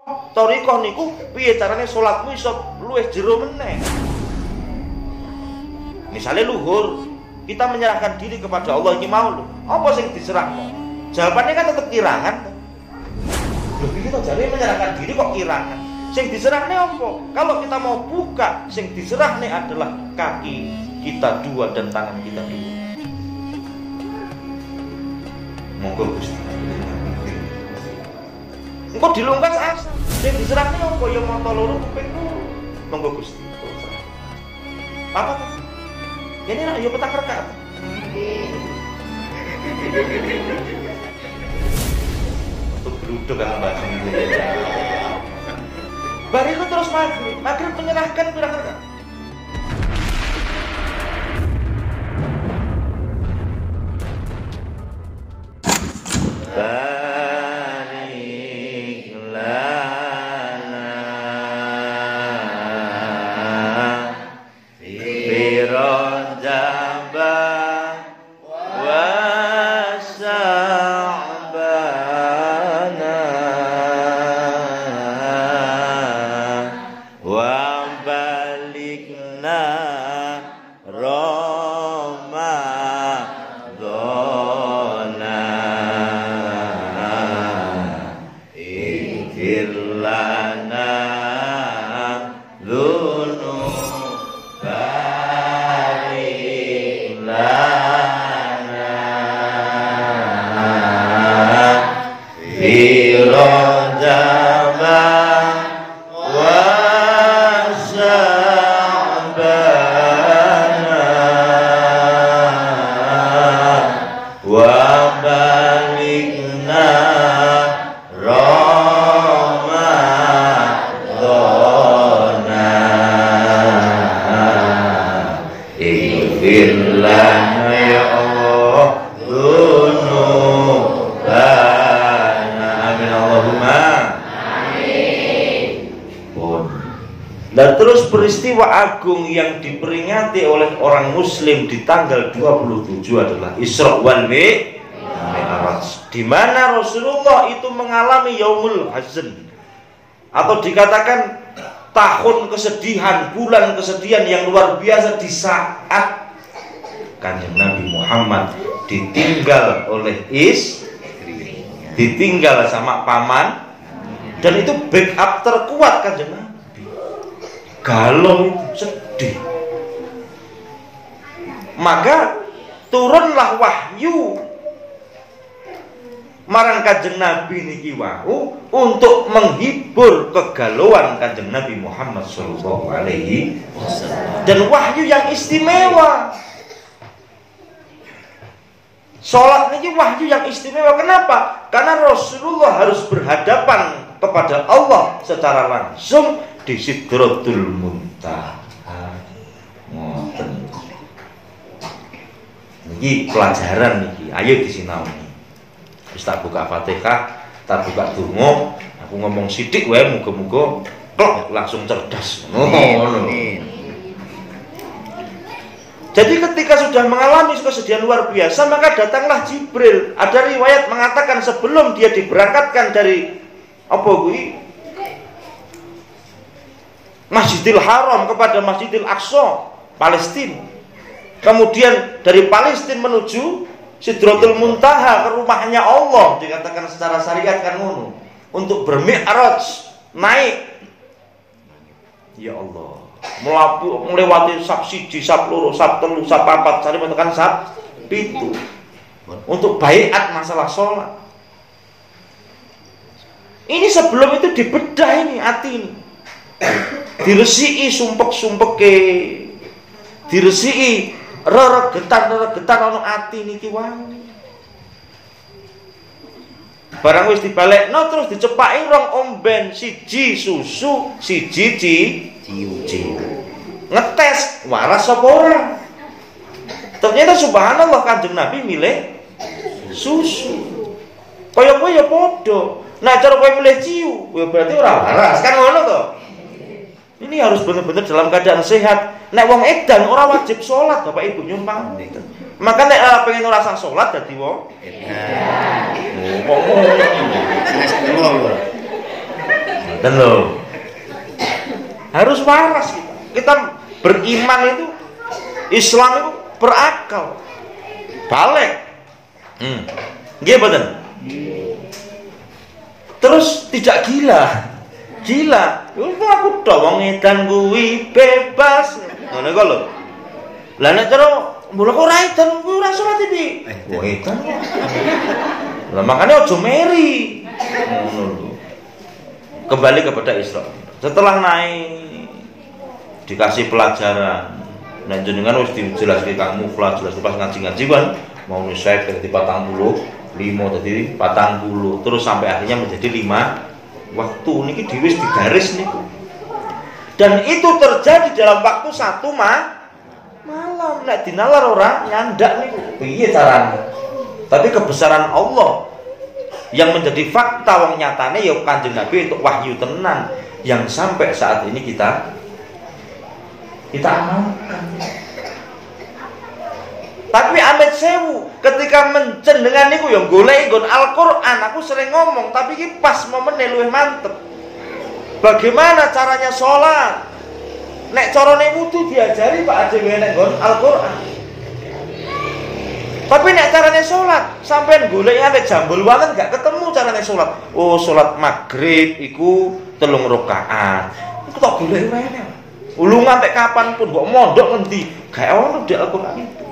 thariqah niku piye carane salatmu iso luwih jero meneh. Misalnya luhur, kita menyerahkan diri kepada Allah iki mau lho. Apa sing diserahno? Jawabannya kan tetap kirangan. Loh kita jare menyerahkan diri kok kirangan. Sing diserahne apa? Kalau kita mau buka, sing diserahne adalah kaki kita dua dan tangan kita dua. Monggo Gusti. Engko dilungkas asa. Sing diserahne apa ya mata loro kuping loro. Monggo Gusti. Apa tuh? Ini nak yo petak rekat. Untuk beruduk kan bahasa Indonesia. Bariku terus maghrib menyerahkan pirang-pirang. Barik lana fi Rajaba wa Sya'bana wa balikna Ramadhana ighfir lana Dan terus peristiwa agung yang diperingati oleh orang muslim di tanggal 27 adalah Isra wal Mi'raj, di mana Rasulullah itu mengalami yaumul hazn, atau dikatakan tahun kesedihan, bulan kesedihan yang luar biasa, di saat Kanjeng Nabi Muhammad ditinggal oleh istrinya, ditinggal sama paman, dan itu backup terkuat Kanjeng Nabi. Galau itu, sedih. Maka turunlah wahyu marang Kanjeng Nabi niki wau untuk menghibur kegalauan Kanjeng Nabi Muhammad sallallahu alaihi wasallam. Dan wahyu yang istimewa. Salat niki wahyu yang istimewa. Kenapa? Karena Rasulullah harus berhadapan kepada Allah secara langsung di Sidratul Muntaha. Ngoten. Niki pelajaran niki, ayo disinaoni. Wis tak buka Fatihah, tak buka donga, aku ngomong sithik wae muga-muga klok langsung cerdas. Ngono. Jadi ketika sudah mengalami kesedihan luar biasa, maka datanglah Jibril. Ada riwayat mengatakan sebelum dia diberangkatkan dari apa kuwi? Masjidil Haram kepada Masjidil Aqsa, Palestina. Kemudian dari Palestina menuju Sidratul Muntaha, ke rumahnya Allah, dikatakan secara syariat kan ngono, untuk bermi'raj, naik. Ya Allah, melewati sab siji, sab loro, sab telu, sab papat, sari menekan sab pitu, untuk baiat masalah sholat. Ini sebelum itu dibedah ini hati ini, diresiki sumpek-sumpeke, diresiki reregetan ana ati niki wae. Barang wis dibalekno terus dicepaki rong omben, siji susu, siji ciu. Ngetes waras apa ora. Ternyata subhanallah Kanjeng Nabi milih susu. Kaya kowe ya padha. Nah cara kowe milih ciu, ya berarti ora waras, kan ngono to? Ini harus benar-benar dalam keadaan sehat. Nek wong edan ora wajib sholat, Bapak Ibu nyumpang. Maka nek pengen ora sah sholat dadi wong edan. Dan loh, harus waras kita. Kita beriman itu, Islam itu berakal, balik. Nggih mboten? Terus tidak gila. Aku tok wong edan kuwi bebas. Ngono kok lho. Lah nek cara mula kok ora edan kuwi ora salat iki. Wong edan. Lah makanya aja meri. Ngono lho. Kembali kepada Isra. Setelah naik dikasih pelajaran. Nah jenengan wis dijelaske Kang Muflah, jelas pas ngaji-ngaji kan mau nisek dari 40, 5 tadi 40, terus sampai akhirnya menjadi 5 waktu niki diwis digaris niku. Dan itu terjadi dalam waktu 1 malam. Nek dinalar orang nyandak niku piye carane? Tapi kebesaran Allah yang menjadi fakta wong nyatane ya Kanjeng Nabi untuk wahyu tenan yang sampai saat ini kita amalkan. Tapi amit sewu ketika mencendengan niku ya golek nggon Al-Qur'an, aku sering ngomong tapi iki pas momene luwih mantep. Bagaimana caranya sholat? Nek carane wudu diajari Pak Haji nek nggon Al-Qur'an. Tapi nek carane sholat sampean golek nek jambul walet gak ketemu carane sholat. Oh, sholat maghrib iku 3 rakaat. Iku tak golek wae. Ulungan sampai kapanpun kok mondok ngendi gak ono di Al-Qur'an itu.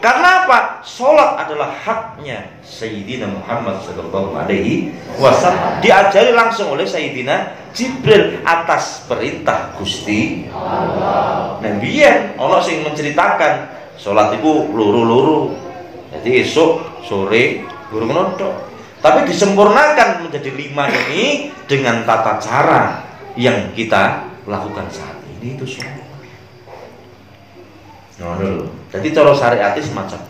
Karena apa? Sholat adalah haknya Sayyidina Muhammad sallallahu alaihi wasallam. Diajari langsung oleh Sayyidina Jibril atas perintah Gusti Allah. Nah, biyen ana sing menceritakan sholat itu loro-loro. Jadi esok, sore, guru menonton. Tapi disempurnakan menjadi 5 ini dengan tata cara yang kita lakukan saat ini itu sholat. Jadi cara syariat semacam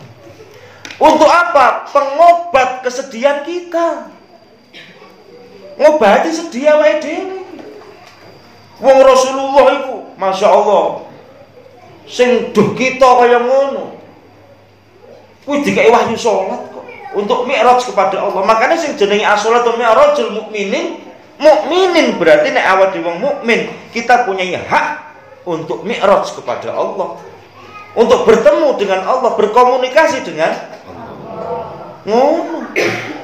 untuk apa? Pengobat kesedihan kita, ngobati sedih awake dhewe. Wong Rasulullah itu, masya Allah, sing duh kita kaya ngono, kuwi dikai wahyu sholat kok untuk mi'raj kepada Allah. Makanya sing jenenge as-sholatu mi'rajul mukminin berarti nek awak dhewe wong mukmin, kita punya hak untuk mi'raj kepada Allah. Untuk bertemu dengan Allah, berkomunikasi dengan Allah.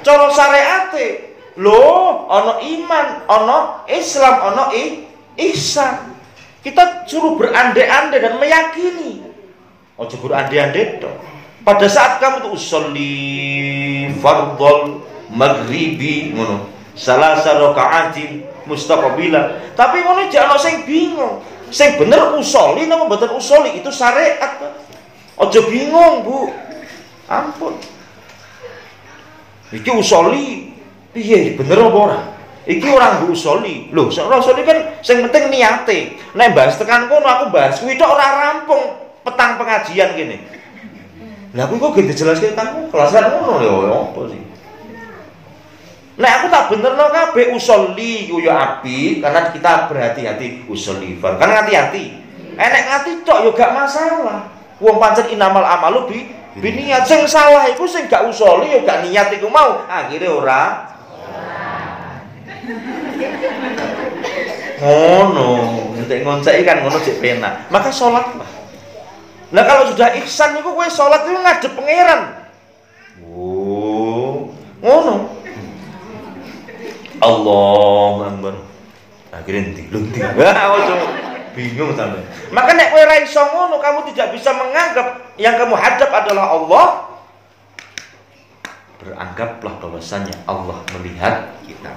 Cara syariate lho, ana iman, ana Islam, ana ihsan. Kita suruh berandai-andai dan meyakini. Ojo berandai-andai tok. Pada saat kamu tuh usolli fardhol maghribi ngono, salasa rakaatin mustaqbilan. Tapi ngono jek ana sing bingung. Sing bener usoli napa mboten usoli itu syariat. Aja bingung, Bu. Ampun. Iki usoli piye bener apa ora? Iki orang usoli. Lho, usoli kan sing penting niate. Nek bahas tekan kono aku bahas kuwi tok ora rampung petang pengajian kene. Lah kuwi kok gak dijelaske tekan kelasan ngono lho apa sih? Nek aku tak benerno kabeh usolli ku yo apik karena kita berhati-hati usolli. Kan hati-hati. Nek ngati tok yo gak masalah. Wong pancen inamal amalu biniat. Sing salah iku sing gak usolli yo gak niat iku mau, akhire ora. Ngono, nek ngonceki kan ngono jek penak. Maka salatlah. Lah kalau sudah ihsan niku kowe salat iku ngadep pangeran. Oh, ngono. Allahu Akbar. Akhirnya lunti. Bingung sampe. Maka nek kowe ra iso ngono, kamu tidak bisa menganggap yang kamu hadap adalah Allah. Beranggaplah bahwasanya Allah melihat kita.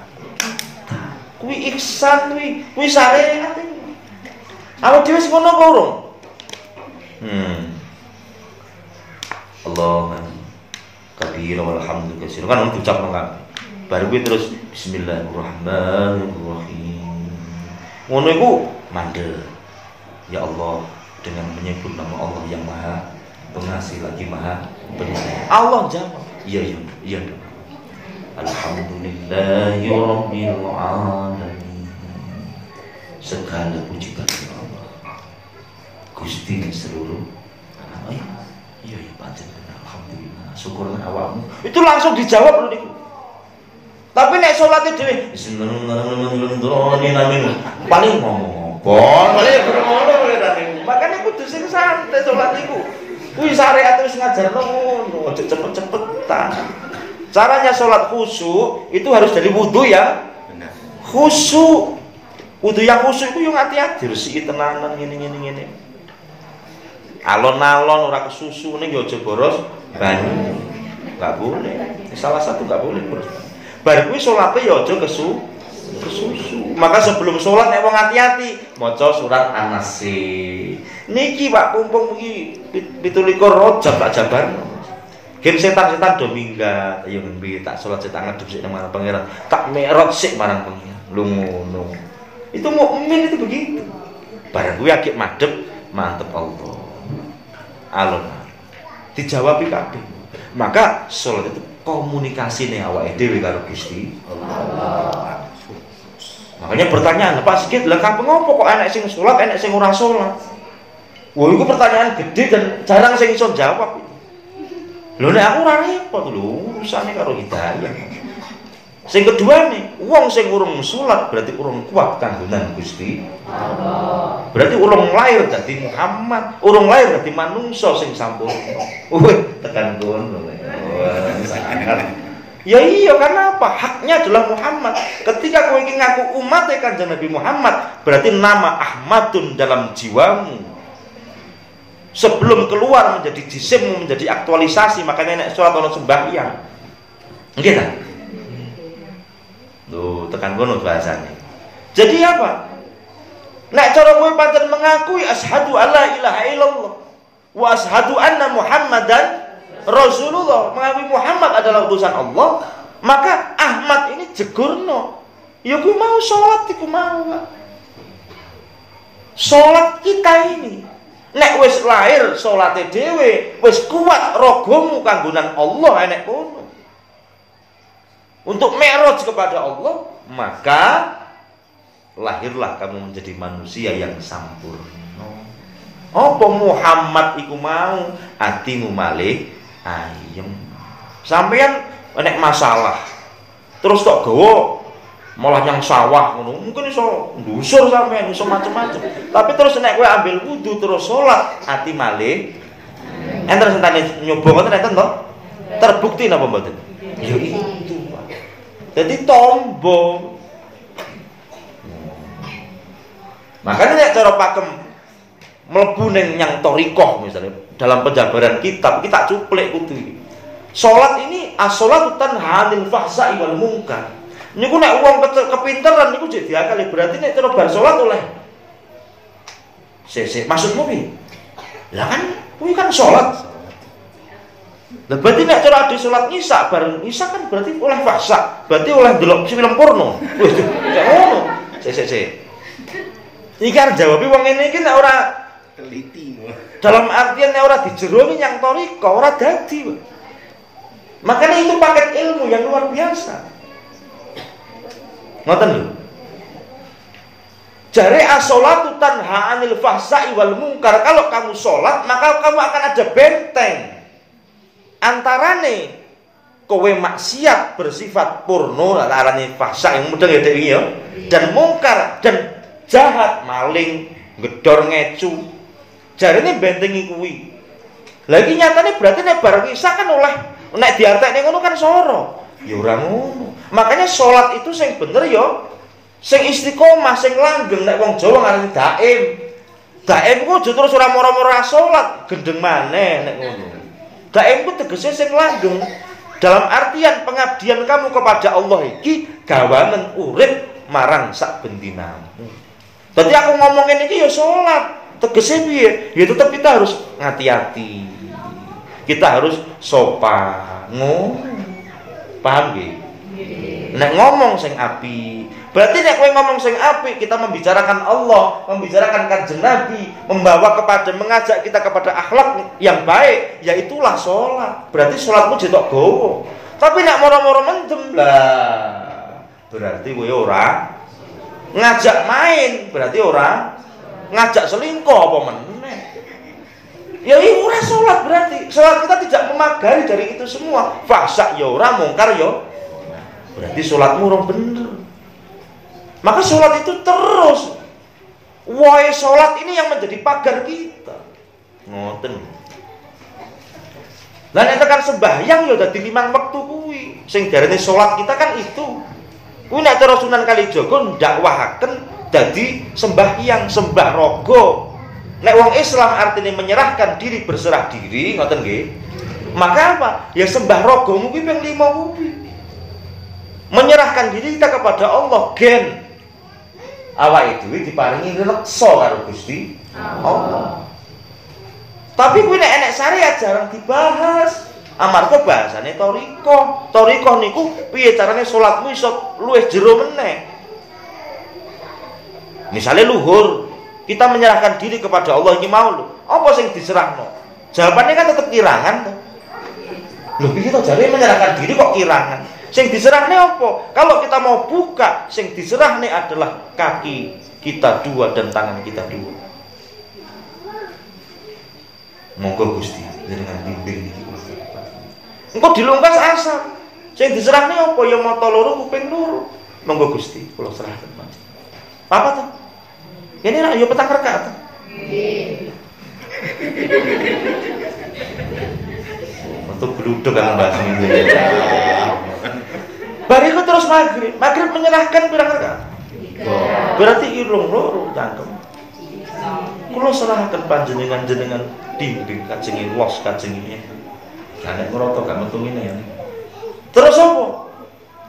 Kuwi ihsan kuwi syariat. Awak dhewe ngono apa urung? Allahumma kabir walhamdu katsir. Kan ono ucap nang baru gue terus Bismillahirrahmanirrahim. Ngono iku mandel. Ya Allah, dengan menyebut nama Allah yang Maha Pengasih lagi Maha Penyayang. Allah jawab, iya. Alhamdulillahirabbil alamin. Segala puji bagi Allah. Gusti seluruh alam. Iya pancen benar. Alhamdulillah. Syukurlah awakmu. Itu langsung dijawab loh niku. Tapi nek salate dhewe paling ngomong apa? Paling ngono lho. Makane kudu sing santai salat iku. Kuwi syariat wis ngajarno ngono, aja cepet-cepetan. Caranya salat khusyuk itu harus dari wudu ya. Benar. Khusyuk. Wudu yang khusyuk itu yang hati-hati, resiki tenanan ngene. Alon-alon ora kesusu ning ya aja boros banyu. Enggak boleh. Salah satu enggak boleh boros. Bar kuwi salate ya aja kesusu. Maka sebelum salat nek wong hati-hati maca surat An-Nas. Niki Pak Pumpung iki 17 Rajab tak jabarno. Gen setan-setan do minggat, ayo ngembe tak salat tak ngadep sik nang marang pangeran. Tak mi'raj sik marang pangeran. Lu ngono. Itu mukmin itu begitu. Barang kuwi agek madhep mantep Allah. Alon. Dijawab kabeh. Maka salat itu komunikasine awake dhewe karo Gusti Allah. Makanya pertanyaan, Pak Sigit, lah kampung ngopo kok enek sing salat, enek sing ora salat? Wah, itu pertanyaan gede dan jarang sing iso jawab. Lho nek aku ora repot lho, urusane karo hidayah. Sing kedua nih, wong sing urung salat berarti urung kuat kanggonan Gusti Allah. Berarti urung lahir dadi Muhammad, urung lahir dadi manungsa sing sampurna. Tekan kono. Ya iya, karena apa? Haknya adalah Muhammad. Ketika kowe iki ngaku umat Kanjeng Nabi Muhammad, berarti nama Ahmadun dalam jiwamu sebelum keluar menjadi jisimmu, menjadi aktualisasi. Makanya nek salat ana sembahyang. Nggih ta? Tuh, tekan kono bahasane. Jadi apa? Nek cara kowe pancen mengakui asyhadu alla ilaha illallah wa asyhadu anna Muhammadan Rasulullah, mengakui Muhammad adalah utusan Allah, maka Ahmad ini jegurno. Ya kuwi mau salat iku mau. Salat kita ini nek wis lahir salate dhewe, wis kuat ragamu kanggonan Allah enek kono. Untuk mi'raj kepada Allah, maka lahirlah kamu menjadi manusia yang sempurna. Apa Muhammad iku mau atimu malih ayem. Sampeyan nek masalah terus tok gawa malah nyang sawah ngono, mungkin iso ndusur sampeyan, iso macem-macem. Tapi terus nek kowe ambil wudu terus salat, ati malih enten sentane nyoba ngoten enten to? Terbukti napa mboten? Ya itu. Jadi tombo. Makanya nek cara pakem mlebu ning nyang thariqah misalnya dalam penjabaran kitab kita cuplek kudu iki. Salat ini as-shalatu tanha 'anil fahsya'i wal munkar. Niku nek wong kepinteran niku jek diakali, berarti nek cara bar salat oleh sik maksudmu piye? Lah kan kuwi kan salat. Lah berarti nek cara ade salat nisa bareng nisa kan berarti oleh fahsya, berarti oleh delok film porno. Wis ngono. Sik. Iki kan jawabi wong ngene iki nek ora teliti. Dalam artian nek ora dijeroni yang thariqah ora dadi. Makanya itu paket ilmu yang luar biasa. Ngoten lho. Jare as-shalatu tanha 'anil fahsya'i wal munkar. Kalau kamu salat, maka kamu akan ada benteng antarane kowe maksiat bersifat porno, arane fahsya yang mudeng ya dewi ya, dan mungkar dan jahat, maling, gedor ngecu. Jarene bentengi kuwi. Lagi nyatane berarti nek bareng isa kan oleh nek diartekne ngono kan soro. Ya ora ngono. Makanya salat itu sing bener ya sing istiqomah, sing langgeng. Nek wong Jawa ngarani daim. Daim ku aja terus ora moro-moro salat, gendeng maneh nek ngono. Daim ku tegese sing langgeng. Dalam artian pengabdian kamu kepada Allah iki gawanen urip marang sak bendinamu. Dadi aku ngomongin iki ya salat. Tegese piye? Ya tetep kita harus hati-hati. Kita harus sopan. Paham nggih? Nek ngomong sing apik, berarti nek kowe ngomong sing apik, kita membicarakan Allah, membicarakan Kanjeng Nabi, membawa kepada mengajak kita kepada akhlak yang baik, yaitulah salat. Berarti salatmu jetok gowo. Tapi nek moro-moro mendem lah, berarti kowe ora ngajak main, berarti ora ngajak selingkuh apa meneh. Ya ora salat berarti. Salat kita tidak memagari dari itu semua. Fahsya ya ora, mungkar ya. berarti sholatmu orang bener. Maka sholat itu terus. Woi, sholat ini yang menjadi pagar kita. Ngoten. Lah nek tekan sembahyang ya dadi 5 wektu kuwi. Sing diarani sholat kita kan itu. Kuwi nek cara Sunan Kalijaga ndakwahaken dadi sembahyang, sembah raga. Nek wong Islam artinya menyerahkan diri, berserah diri, ngoten nggih. Maka apa? Ya sembah ragamu kuwi ping 5 kuwi. Menyerahkan diri kita kepada Allah gen awake dhewe diparingi reksa karo Gusti Allah. Tapi kuwi nek enek syariat jarang dibahas. Amarga bahasane thariqah. Thariqah niku piye carane salatmu iso luwih jero meneh. Misale luhur, kita menyerahkan diri kepada Allah iki mau lho. Apa sing diserahno? Jawabannya kan tetep kirangan to. Lho piye to jare menyerahkan diri kok kirangan? Sing diserahne apa? Kalau kita mau buka, sing diserahne adalah kaki kita 2 dan tangan kita 2. Monggo Gusti jenengan bimbing iki. Engko dilungkas asal. Sing diserahne apa? Ya mata loro, kuping loro. Monggo Gusti, kula serahkan panjenengan. Apa to? Kene ra yo petang rakaat. Nggih. Untuk gluduk kan bahasa itu. Bariku terus maghrib. Maghrib menyerahkan pirang rakaat? 3. Berarti irung loro cangkem. Kula serahkan panjenengan jenengan bimbing kajengi los kajengi. Nek ngroto gak metu ngene ya. Terus apa?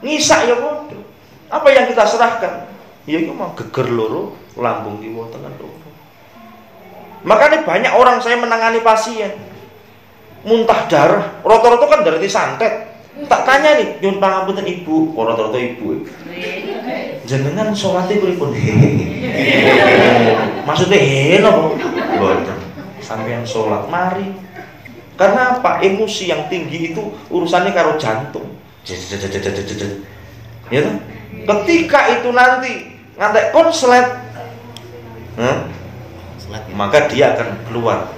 Ngisak ya padha. Apa yang kita serahkan? Ya iku mau geger loro, lambung kiwa tengen loro. Makanya banyak orang saya menangani pasien muntah darah, rata-rata kan dari santet. Tak tanya nih, nyuwun pangapunten Ibu, rata-rata Ibu. Jenengan salate pripun? Maksudnya napa? Mboten. Sampeyan salat mari. Karena apa? Emosi yang tinggi itu urusannya karo jantung. Ya toh? Ketika itu nanti ngantek konslet, maka dia akan keluar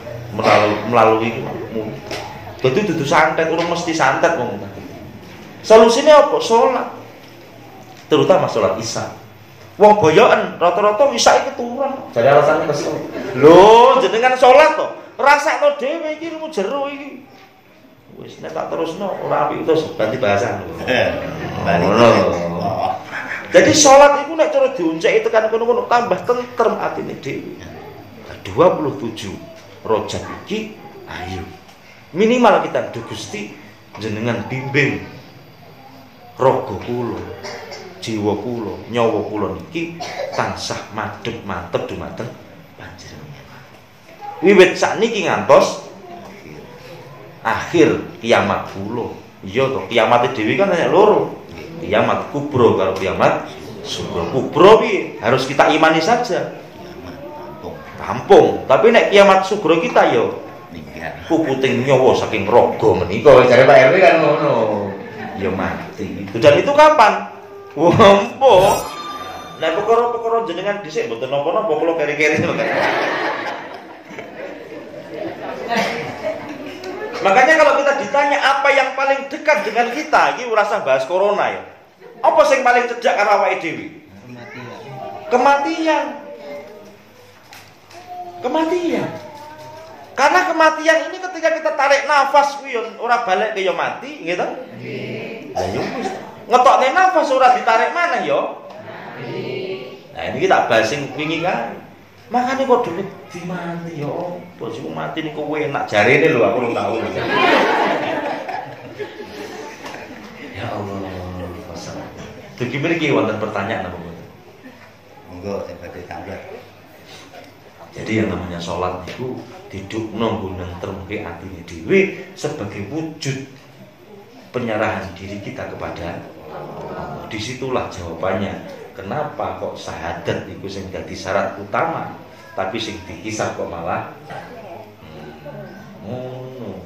melalui mulut. Itu dudu santet, urung mesti santet wong. Solusinya apa? Salat. Terutama salat Isya. Wong boyoken rata-rata Isya iki keturun. Jadi alasannya kesel. Lho, jenengan salat to, rasakno dhewe iki ilmu jero iki. Wis nek tak terusno ora apik terus ganti bahasan. Jadi salat iku nek cara diunceki tekan kono-kono tambah tentrem atine dhewe. 27 rojak iki ayo minimal kita Gusti jenengan bimbing raga kula, jiwa kula, nyawa kula niki tansah madhep mantep dumateng panjenengan. Wiwit sakniki ngantos akhir kiamat kula. Iya to, kiamat dhewe kan hanya loro. Kiamat kubro karo kiamat sugra. Kubro piye? Harus kita imani saja. Kampung, tapi nek kiamat sugro kita yo puputing nyawa saking raga menika jare Pak RW kan ngono. Ya mati. Dan itu kapan? Wompo. Nek perkara-perkara jenengan dhisik mboten napa-napa kula keri-keri to kan. Makanya kalau kita ditanya apa yang paling dekat dengan kita, iki ora usah bahas corona ya. Apa sing paling cedhak karo awake dhewe? Kematian. Kematian. Karena kematian ini ketika kita tarik nafas kuwi ora balik ke yo mati, nggih to? Nggih. Ayo wis. Ngetokne nafas ora ditarik maneh yo. Nah, ini kita bahas sing wingi kan. Makane kok dhewe di mati yo. Bojoku mati niku enak jarene lho aku ora tahu. Ya Allah. Dugi mriki wonten pertanyaan apa mboten? Monggo sing badhe tambah. Jadi yang namanya sholat itu didukno nggunen termke atine dhewe sebagai wujud penyerahan diri kita kepada Allah. Disitulah jawabannya. Kenapa kok syahadat itu sing dadi syarat utama, tapi sing dikisah kok malah ngono.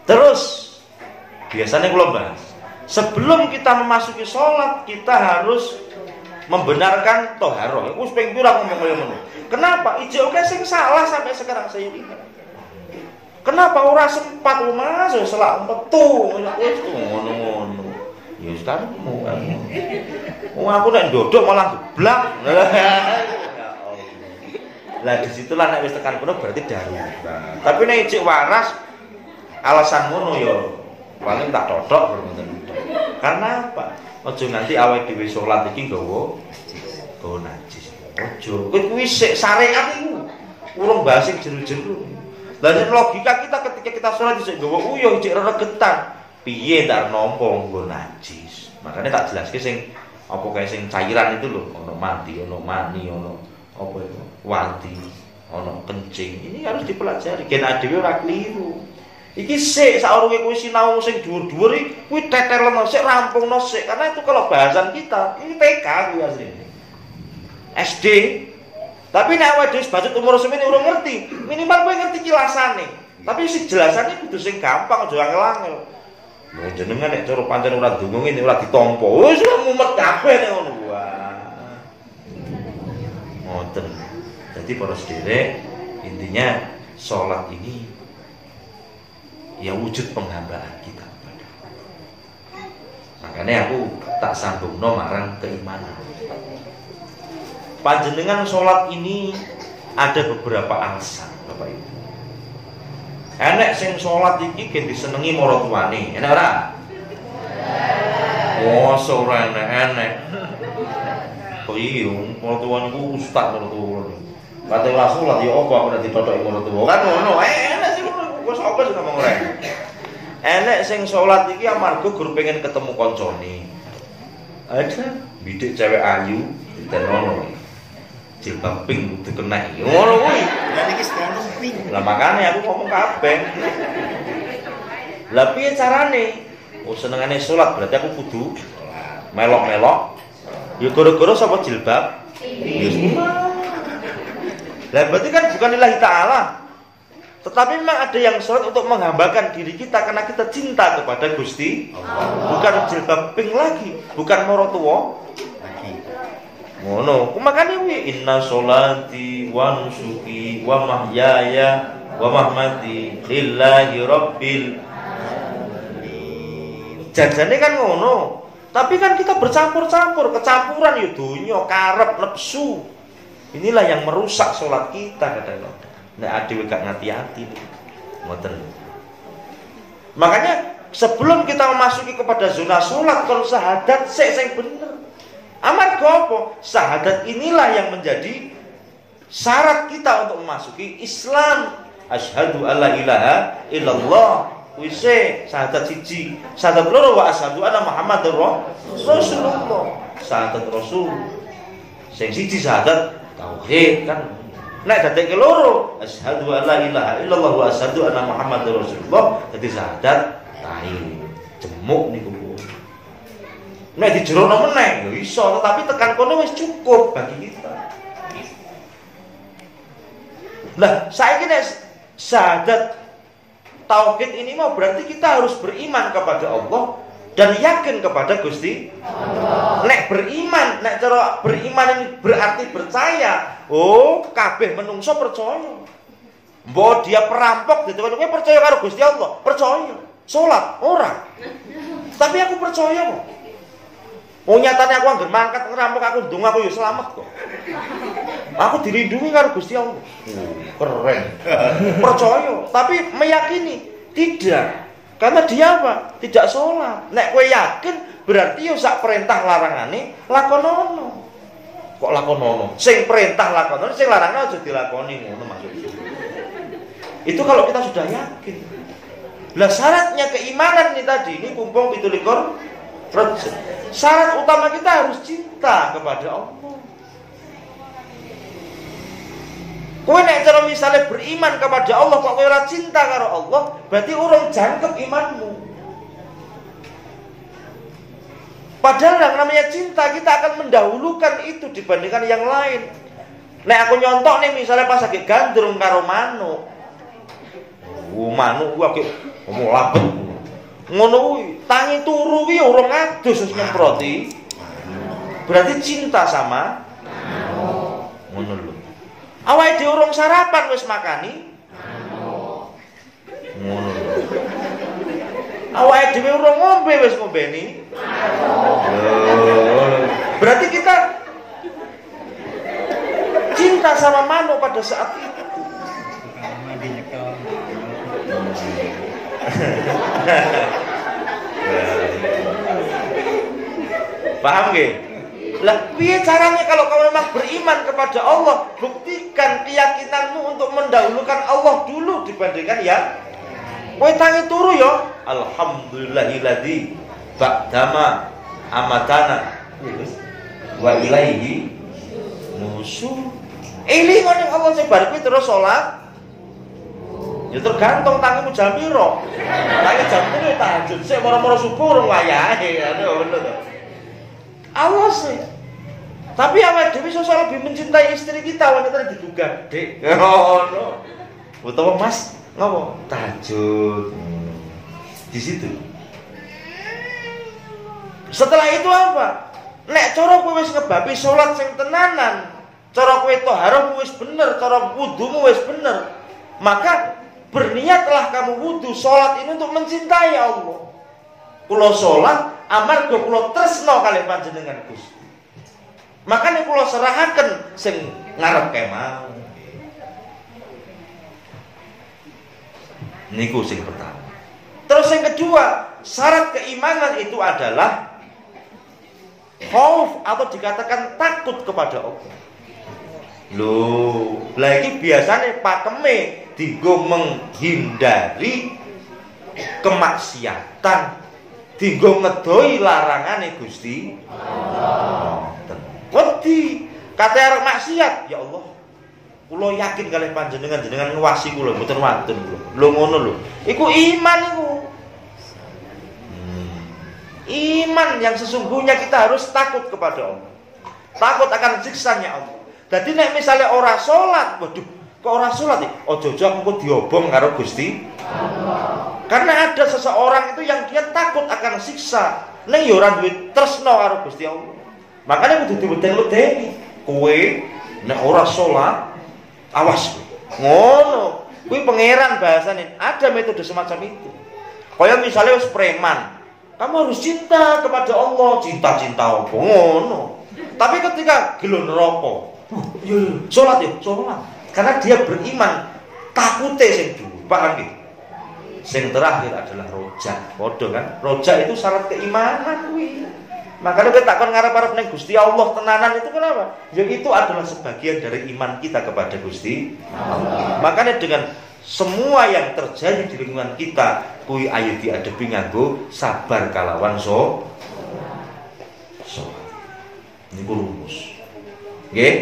Terus biasanya kalau bahas sebelum kita memasuki sholat kita harus membenarkan toharoh. Wis ping pira ngomong kaya ngono. Kenapa? Ijo oke sing salah sampai sekarang saya ingat. Kenapa ora sempat lu Mas, selak metu wis ngono-ngono. Ya sekarang mau aku nek ndodok malah geblak. Lah disitulah nek wis tekan kono berarti darurat. Tapi nek cek waras alasan ngono ya paling tak cocok ngoten. Karena apa? Aja nganti awake dhewe salat iki nggawa najis. Aja. Kuwi sik syariat iku. Urung bahas sing jero-jero. Lah nek logika kita ketika kita salat isih nggawa uyuh cek regetan. Piye ndak nampa nggo najis. Makanya tak jelaske sing apa kae sing cairan itu lho, ono mati, ono mani, ono apa itu? Wanti, ono kencing. Ini harus dipelajari. Gen dhewe ora kliru. Iki sik saurunge kowe sinau sing dhuwur-dhuwur iki kuwi tetelno sik rampungno sik karena itu kalau bahasan kita ini TK kuwi asline. SD. Tapi nek awake dhewe bacot umur semene urung ngerti, minimal kowe ngerti kilasane. Tapi sing jelasane kudu sing gampang aja angel-angel. Lho jenengan nek cara pancen ora ndonga ngene ora ditampa. Wis mumet kabeh nek ngono wae. Ngoten. Jadi para sederek, intinya salat ini ya wujud penghambaan kita kepada Allah. Makanya aku tak sambungno marang keimanan. Panjenengan salat ini ada beberapa alasan, Bapak Ibu. Enek sing salat iki gen disenengi marang tuane, enek ora? Oh, ora enek. Kok iya, marang tuane ku ustaz marang tuane. Kate ora salat ya apa aku nek ditotoki marang tuane. Kan ngono, enek sing wis apa sing ngomong ora. Enek sing salat iki amarga gur pengen ketemu kancane. Ada bidik cewek ayu ditenono. Jilbab pink kudu kena. Ngono kuwi. Lah iki sekarang pink. Lah makane aku ngomong kabeh. Lah piye carane? Oh senengane salat berarti aku kudu melok-melok. Ya gara-gara sapa jilbab? Yes. Lah berarti kan bukan lillahi ta'ala. Tetapi memang ada yang salat untuk menghambakan diri kita karena kita cinta kepada Gusti Allah. Bukan jilbab pink lagi, bukan morotuwa lagi. Ngono, makane kuwi inna sholati wa nusuki wa mahyaya wa mamati lillahi rabbil alamin. Jajane kan ngono. Tapi kan kita bercampur-campur, kecampuran ya donya, karep, nepsu. Inilah yang merusak salat kita kadang-kadang. Nek adewe gak ngati-ati. Ngoten. Makanya sebelum kita memasuki kepada zona salat kon syahadat sing bener. Amarga apa? Syahadat inilah yang menjadi syarat kita untuk memasuki Islam. Asyhadu alla ilaha illallah. Wise syahadat siji, syahadat loro wa asyhadu anna Muhammadar Rasulullah. Syahadat Rasul. Sing siji syahadat tauhid kan. Nek dadekke loro, asyhadu alla ilaha illallah wa asyhadu anna Muhammadar Rasulullah, dadi syahadat tahir. Jemuk niku. Nek dijerono meneh ya iso, tetapi tekan kono wis cukup bagi kita. Lah, saiki nek syahadat tauhid ini mau berarti kita harus beriman kepada Allah dan yakin kepada Gusti Allah. Nek beriman, nek cara beriman ini berarti percaya. Oh, kabeh menungso percaya. Mbok dia perampok gitu kan, kowe percaya karo Gusti Allah? Percaya. Salat ora. Tapi aku percaya kok. Oh nyatanya aku anggar mangkat ngerampok aku ndung aku ya selamat kok. Aku dilindungi karo Gusti Allah. Keren. Percaya, tapi meyakini tidak. Karena dia apa? Tidak sholat. Nek kowe yakin berarti yo sak perintah larangane lakonono. Kok lakonono? Sing perintah lakonono, sing larangane aja dilakoni ngono maksudnya. Itu kalau kita sudah yakin. Lah syaratnya keimanan ini tadi ini kumpul 17 syarat utama kita harus cinta kepada Allah. Kowe nek cara misalnya beriman kepada Allah kok kowe ora cinta karo Allah, berarti urung jangkep imanmu. Padahal yang namanya cinta kita akan mendahulukan itu dibandingkan yang lain. Nek aku nyontok nih misalnya pas lagi gandrung karo manuk. Manuk ku akeh ngomong labet. Ngono kuwi, tangi turu kuwi urung adus wis nyemproti. Berarti cinta sama ngono lho. Awake dhewe urung sarapan wis makani. Awake dhewe urung ngombe wis ngombeni. Berarti kita cinta sama manuk pada saat itu. Paham nggih? Lah piye caranya kalau kamu memang beriman kepada Allah, buktikan keyakinanmu untuk mendahulukan Allah dulu dibandingkan ya. Kowe tangi turu ya, alhamdulillahilladzi ba'dama amatana wa ilaihi nusyur. Elingon ning Allah sing bar kuwi terus salat. Ya tergantung tangimu jam piro. Tangi jam 3 tahajud sik moro-moro subuh urung wayahe ngono to. Allah sih. Tapi awake dhewe sosok lebih mencintai istri kita wanita diduga, Dek. Ngono. Utawa Mas, ngopo? Tahajud. Di situ. Setelah itu apa? Nek cara kowe wis ngebabi salat sing tenanan, cara kowe thaharah wis bener, cara wudumu wis bener, maka berniatlah kamu wudu salat ini untuk mencintai Allah. Kula salat amarga kula tresna kalih panjenengan Gusti. Makanya kula serahaken sing ngarep kemau. Niku sing pertama. Terus yang kedua, syarat keimanan itu adalah khauf atau dikatakan takut kepada Allah. Loh, lagi biasanya pakeme dienggo menghindari kemaksiatan, dienggo ngedoi larangane Gusti Allah. Wedi kate arep maksiat, ya Allah. Kula yakin kalih panjenengan jenengan ngwasi kula mboten wonten kula. Lho ngono lho. Iku iman iku. Iman yang sesungguhnya kita harus takut kepada Allah. Takut akan siksanya Allah. Jadi nek misalnya ora salat, waduh, kok ora salat iki? Aja-aja aku diobong karo Gusti Allah. Karena ada seseorang itu yang dia takut akan siksa. Ning ya ora duwe tresna karo Gusti Allah. Makanya kudu diweden-wedeni. Kowe nek ora salat, awas kowe. Ngono. Kuwi pangeran bahasane. Ada metode semacam itu. Kaya misalnya wis preman, kamu harus cinta kepada Allah, cinta-cinta apa ngono. Tapi ketika gelo neraka, salat ya, salat. Karena dia beriman, takute sing dhuwur. Paham nggih? Sing terakhir adalah roja. Padha kan? Roja itu syarat keimanan kuwi. Makanya kita takkan ngarep-arep ning Gusti Allah tenanan itu kenapa? Ya itu adalah sebagian dari iman kita kepada Gusti Allah. Makanya dengan semua yang terjadi di lingkungan kita, kuwi ayo diadepi nganggo sabar kalawan so. Ini rumus. Nggih?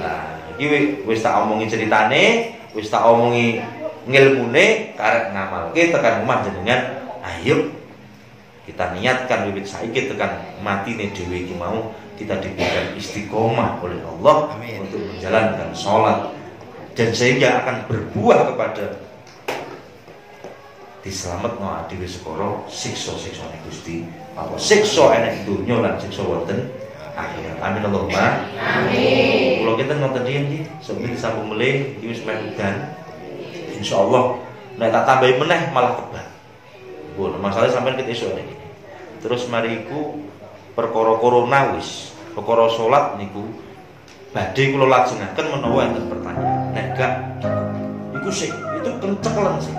Nah, iki wis tak omongi ceritane, wis tak omongi ngilmune, karek ngamalke tekan omah jenengan. Ayo kita niatkan wiwit saiki tekan matine dhewe iki mau kita diberikan istiqomah oleh Allah. Amin. Untuk menjalankan sholat dan sehingga akan berbuah kepada diselametno dhewe sekara siksa-siksane Gusti Allah. Siksa enek donya lan siksa wonten akhirat. Amin Allahumma amin. Kula kinten ngoten riyen nggih, semenit sambung melih iki wis meh udan. Insyaallah nek tak tambahi meneh malah kebak. Bon, masalah sampean ket esuk iki. Terus mariku perkara corona wis, perkara salat niku badhe kula lajengaken menawa enten pertanyaan. Nek gak iku sik, itu kenceklen sih.